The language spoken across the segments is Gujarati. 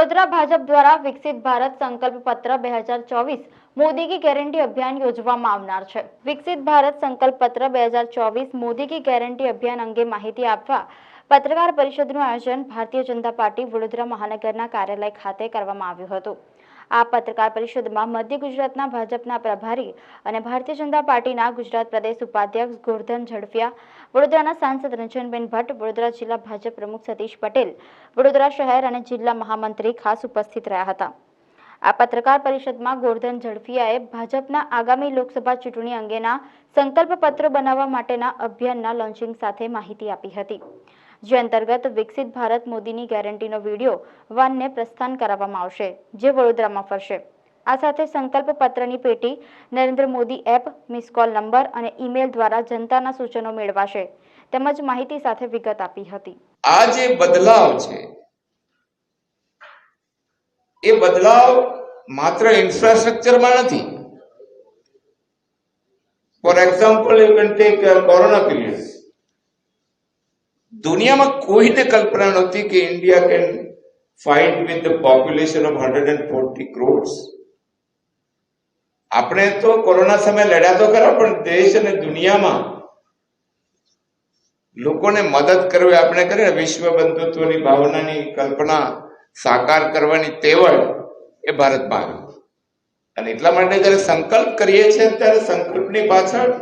वडोदरा भाजप द्वारा विकसित भारत संकल्प पत्र 2024 मोदी की गारंटी अभियान योजવામાં આવનાર છે। વિકસિત ભારત સંકલ્પ પત્ર 2024 મોદી की गारंटी અભિયાન અંગે માહિતી આપવા પત્રકાર પરિષદનું આયોજન ભારતીય જનતા પાર્ટી વડોદરા મહાનગરના કાર્યાલય ખાતે કરવામાં આવ્યું હતું। આ પત્રકાર પરિષદમાં મધ્ય ગુજરાતના ભાજપના પ્રભારી અને ભારતીય જનતા પાર્ટીના ગુજરાત પ્રદેશ ઉપાધ્યક્ષ ગોરધન ઝડફિયા, વડોદરાના સાંસદ રંજનબેન ભટ્ટ, વડોદરા જિલ્લા ભાજપ પ્રમુખ સતીશ પટેલ, વડોદરા શહેર અને જિલ્લા મહામંત્રી ખાસ ઉપસ્થિત રહ્યા હતા। આ પત્રકાર પરિષદમાં ગોરધન ઝડફિયાએ ભાજપના આગામી લોકસભા ચૂંટણી અંગેના સંકલ્પ પત્ર બનાવવા માટેના અભિયાનના લોન્ચિંગ સાથે માહિતી આપી હતી, જે અંતર્ગત વિકસિત ભારત મોદીની ગેરંટીનો વિડીયો વાનને પ્રસ્થાન કરાવવામાં આવશે, જે વડોદરામાં ફરશે। આ સાથે સંકલ્પ પત્રની પેટી Narendra Modi app, miss call number અને ઈમેલ દ્વારા જનતાના સૂચનો મેળવાશે તેમજ માહિતી સાથે વિગત આપી હતી। આ જે બદલાવ છે એ બદલાવ માત્ર ઇન્ફ્રાસ્ટ્રક્ચરમાં નથી। For example you can take corona period. દુનિયામાં કોઈને કલ્પના નહોતી કે India can fight with the population of 140 crores। આપણે તો કોરોના સમય લડ્યા તો ખરા, પણ દેશ અને દુનિયામાં લોકોને મદદ કરવી આપણે કરીએ, વિશ્વ બંધુત્વની ભાવનાની કલ્પના સાકાર કરવાની તેવડ એ ભારતમાં આવી। અને એટલા માટે જયારે સંકલ્પ કરીએ છીએ ત્યારે સંકલ્પની પાછળ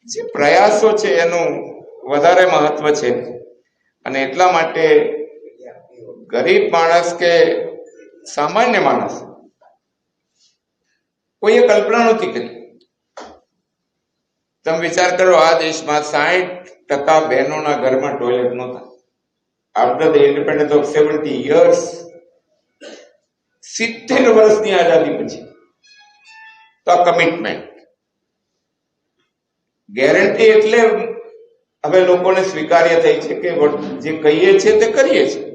જે પ્રયાસો છે એનું વધારે મહત્વ છે। અને એટલા માટે ગરીબ માણસ કે સામાન્ય માણસ કોઈએ કલ્પના નહોતી કરી। તમે વિચાર કરો, આ દેશમાં 60% બહેનોના ઘરમાં ટોયલેટ નહોતા। After the independence of 70 years, 70 વર્ષની આઝાદી પછી તો આ કમિટમેન્ટ, ગેરંટી એટલે હવે લોકોને સ્વીકાર્ય થઈ છે કે જે કહીએ છીએ તે કરીએ છીએ।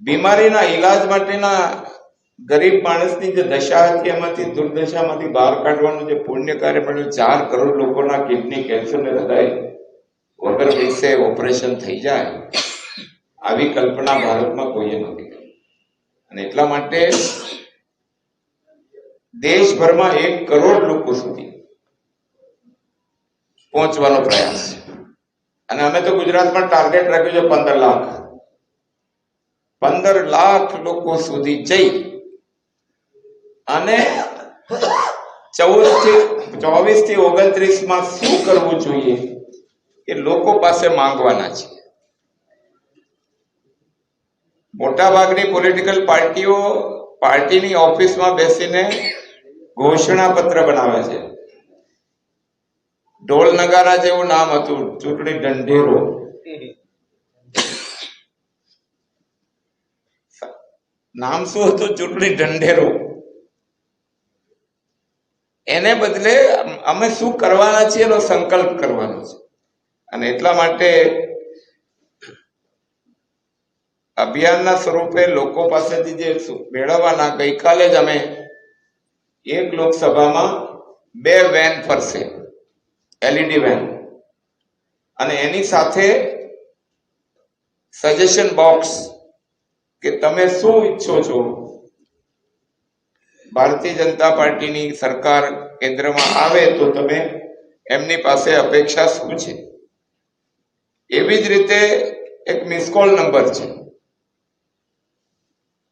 બીમારીના ઈલાજ માટેના ગરીબ માણસની જે દશા હતી એમાંથી, દુર્દશામાંથી બહાર કાઢવાનું જે પુણ્ય કાર્ય મળ્યું, 4 કરોડ લોકોના કિડની, કેન્સર ને હૃદય વગર પૈસે ઓપરેશન થઈ જાય, આવી કલ્પના ભારતમાં કોઈએ નહોતી કરી। અને એટલા માટે દેશભરમાં 1 કરોડ લોકો સુધી પહોંચવાનો પ્રયાસ છે। અને અમે તો ગુજરાતમાં ટાર્ગેટ રાખ્યું છે 15 લાખ। 15 લાખ લોકો સુધી જઈ અને 24 થી 29 માં શું કરવું જોઈએ એ લોકો પાસે માંગવાના છે। મોટાભાગની પોલિટિકલ પાર્ટીઓ પાર્ટીની ઓફિસમાં બેસીને ઘોષણા પત્ર બનાવે છે। ઢોલ નગારા જેવું નામ હતું, ચૂંટણી ઢંઢેરો। નામ શું હતું? ચૂંટણી ઢંઢેરો। એને બદલે અમે શું કરવાના છીએ એનો સંકલ્પ કરવાનો છે। અને એટલા માટે અભિયાનના સ્વરૂપે લોકો પાસેથી જે મેળવવાના, ગઈકાલે જ અમે એક લોકસભામાં 2 વેન ફરશે, LED વેન, અને એની સાથે સજેશન બોક્સ કે તમે શું ઈચ્છો છો, ભારતીય જનતા પાર્ટીની સરકાર કેન્દ્રમાં આવે તો તમે એમની પાસે અપેક્ષા શું છે। એવી જ રીતે એક મિસ કોલ નંબર છે।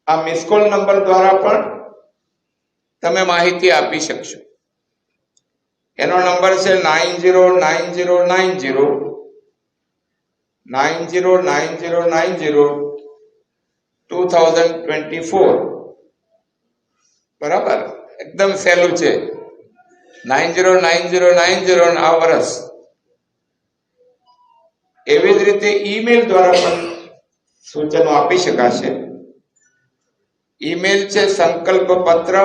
આ મિસ કોલ નંબર દ્વારા પણ તમે માહિતી આપી શકશો। એનો નંબર છે 909090 2024। બરાબર, એકદમ સહેલું છે, 909090 આ વર્ષ। એવી જ રીતે ઈમેલ દ્વારા પણ સૂચનો આપી શકાશે। ઈમેલ છે સંકલ્પપત્ર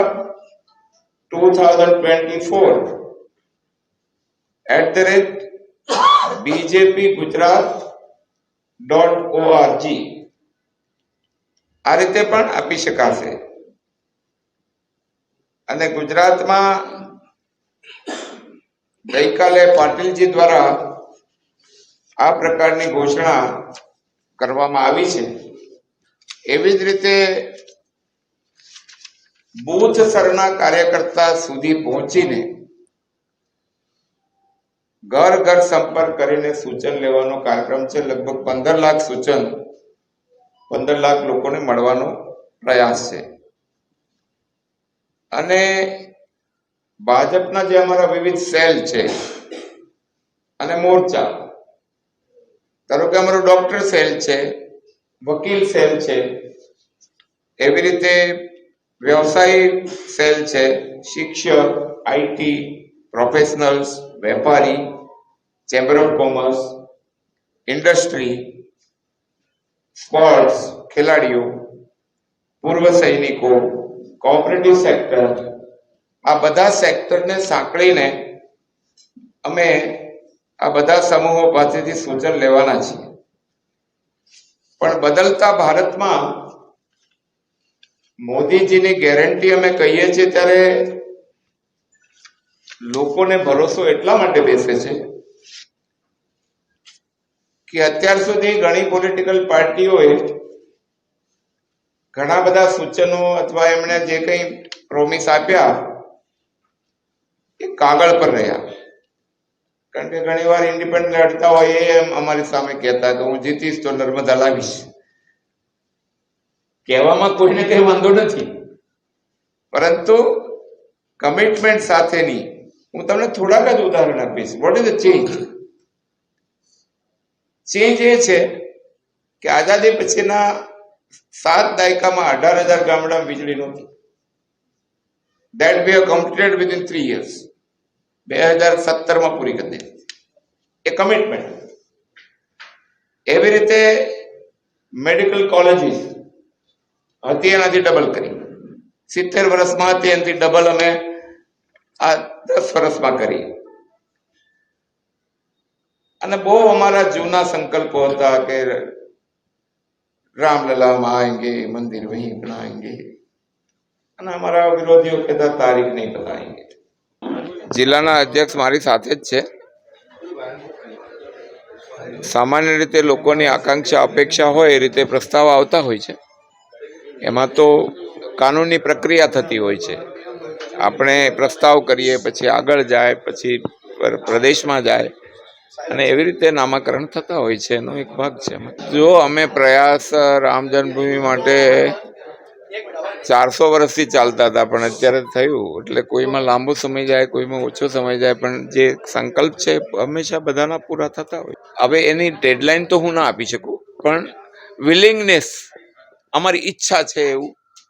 2024@bjpgujarat.org। આ રીતે પણ આપી શકાશે। અને ગુજરાતમાં ગઈકાલે પાટીલજી દ્વારા આ પ્રકારની ઘોષણા કરવામાં આવી છે। એવી જ રીતે બૂથ સ્તરના કાર્યકર્તા સુધી પહોંચીને ઘર ઘર સંપર્ક કરીને સૂચન લેવાનો કાર્યક્રમ છે. લગભગ 15 લાખ સૂચન 15 લાખ લોકોને મળવાનો પ્રયાસ છે. અને ભાજપના જે અમારા વિવિધ સેલ છે અને મોરચા, ધારો કે અમારો ડોક્ટર સેલ છે, વકીલ સેલ છે, એવી રીતે વ્યવસાયિક સેલ છે, શિક્ષક, આઈટી પ્રોફેશનલ્સ, વેપારી, chamber of commerce, industry, sports, ખેલાડીઓ, પૂર્વ સૈનિકો, કોઓપરેટિવ સેક્ટર, આ બધા સેક્ટરને સાંકળીને અમે આ બધા સમૂહો પાસેથી સૂચન લેવાના છીએ. પણ બદલતા ભારતમાં મોદીજીની ગેરંટી અમે કહીએ છીએ ત્યારે લોકોને ભરોસો એટલા માટે બેસે છે કે અત્યાર સુધી ઘણી પોલિટિકલ પાર્ટીઓએ ઘણા બધા સૂચનો અથવા એમણે જે કંઈ પ્રોમિસ આપ્યા એ કાગળ પર રહ્યા. કારણ કે ઘણી વાર ઇન્ડિપેન્ડન્ટ લડતા હોય એમ અમારી સામે કહેતા કે હું જીતીશ તો નર્મદા લાવીશ. કહેવામાં કોઈને કઈ વાંધો નથી, પરંતુ કમિટમેન્ટ સાથેની હું તમને થોડાક જ ઉદાહરણ આપીશ. What is the change? Change એ છે કે આઝાદી પછીના 7 દાયકામાં 18,000 ગામડામાં વીજળી નહોતી. That we have completed within 3 years. 2017 માં પૂરી કરી દીધી. એ કમિટમેન્ટ. એવી રીતે મેડિકલ કોલેજીસ હતી એનાથી ડબલ કરી. 70 વર્ષમાં હતી એનાથી ડબલ અમે આ 10 વર્ષમાં કરી. અને બહુ અમારા જૂના સંકલ્પો હતા કે રામલલા માં આएंगे, મંદિર વહીં બનાएंगे, અને અમારા વિરોધીઓ કહેતા તારીખ નહીં બતાएंगे. જિલ્લાના અધ્યક્ષ મારી સાથે જ છે. સામાન્ય રીતે લોકોની આકાંક્ષા અપેક્ષા હોય એ રીતે પ્રસ્તાવ આવતા હોય છે. એમાં તો કાનૂની પ્રક્રિયા થતી હોય છે. આપણે પ્રસ્તાવ કરીએ, પછી આગળ જાય, પછી પ્રદેશમાં જાય, અને એવી રીતે નામાકરણ થતા હોય છે. એનો એક ભાગ છે. જો અમે પ્રયાસ રામ જન્મભૂમિ માટે 400 વર્ષથી ચાલતા હતા, પણ અત્યારે થયું એટલે કોઈમાં લાંબો સમય જાય, કોઈમાં ઓછો સમય જાય, પણ જે સંકલ્પ છે હંમેશા બધાના પૂરા થતા હોય. હવે એની ડેડલાઇન તો હું ના આપી શકું, પણ વિલિંગનેસ, અમારી ઈચ્છા છે એવું